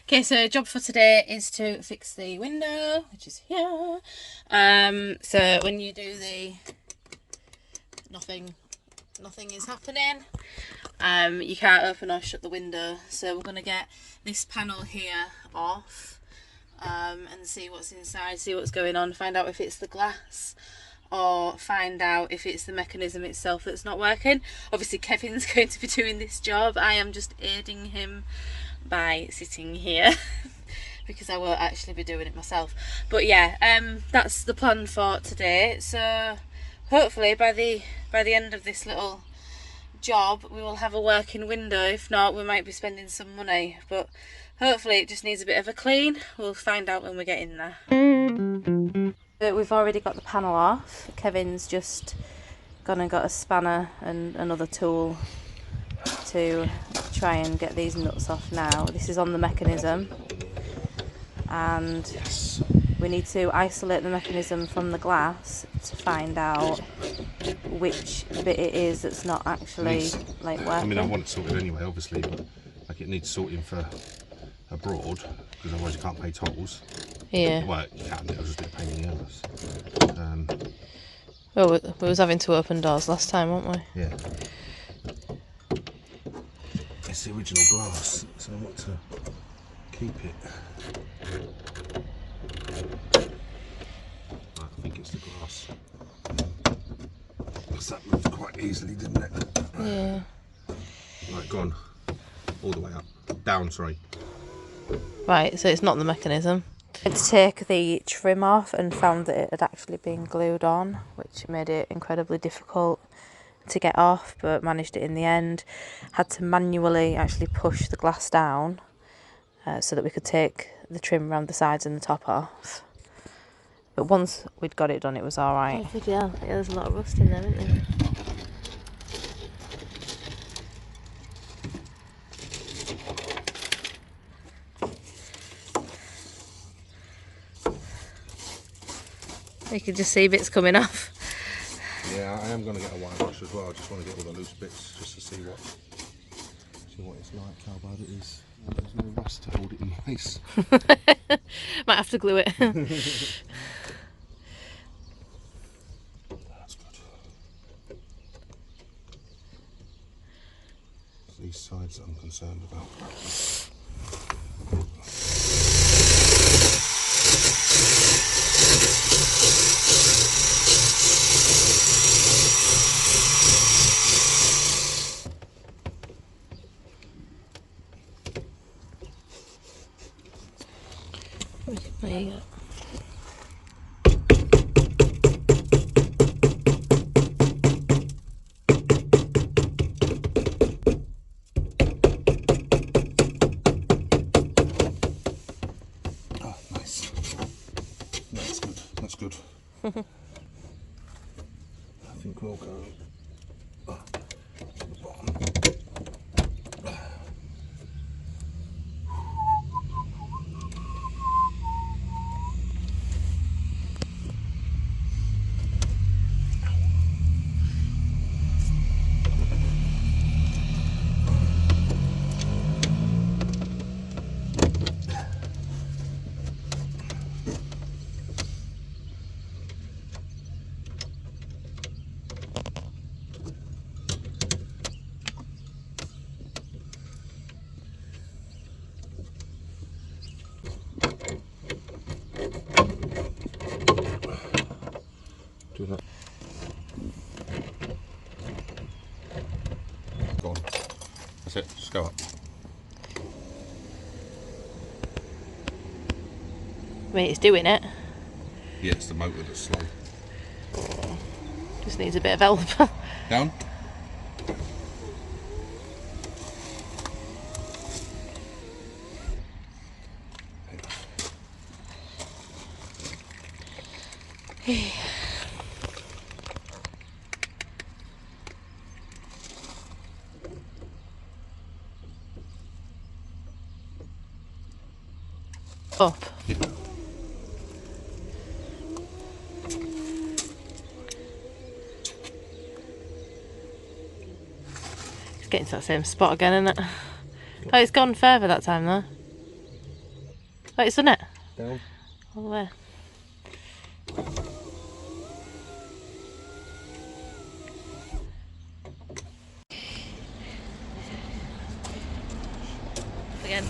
Okay, so job for today is to fix the window, which is here. So when you do the nothing is happening. You can't open or shut the window, so we're gonna get this panel here off and see what's inside, see what's going on, find out if it's the glass or find out if it's the mechanism itself that's not working. Obviously Kevin's going to be doing this job. I am just aiding him by sitting here because I won't actually be doing it myself. But yeah, that's the plan for today. So hopefully by the end of this little job we will have a working window. If not, we might be spending some money, but hopefully it just needs a bit of a clean. We'll find out when we get in there. We've already got the panel off. Kevin's just gone and got a spanner and another tool to try and get these nuts off now. This is on the mechanism, and we need to isolate the mechanism from the glass to find out which bit it is that's not actually like working. I mean, I want it sorted anyway, obviously, but like it needs sorting for abroad because otherwise you can't pay tolls. Yeah. Well, you can. It'll just be a pain in the ass. Well, we was having to open doors last time, weren't we? Yeah. It's the original glass, so I want to keep it. I think it's the glass. Because that moved quite easily, didn't it? Yeah. Right, gone. All the way up. Down, sorry. Right, so it's not the mechanism. I had to take the trim off and found that it had actually been glued on, which made it incredibly difficult to get off, but managed it in the end. Had to manually actually push the glass down so that we could take the trim around the sides and the top off. But once we'd got it done, it was alright. Oh, yeah, there's a lot of rust in there, isn't there? You can just see bits coming off. Yeah, I am going to get a wire brush as well. I just want to get all the loose bits just to see what it's like, how bad it is. There's no rust to hold it in place. Might have to glue it. That's good. It's these sides that I'm concerned about. There you go. Oh, nice. That's good. That's good. I think we'll go to the bottom. Do that. Go on. That's it. Just go up. I mean, it's doing it. Yeah, it's the motor that's slow. Just needs a bit of help. Down. Up. Yeah. Getting to that same spot again, isn't it? Oh, it's gone further that time though. Oh, it's done it? Down. All the way. Again.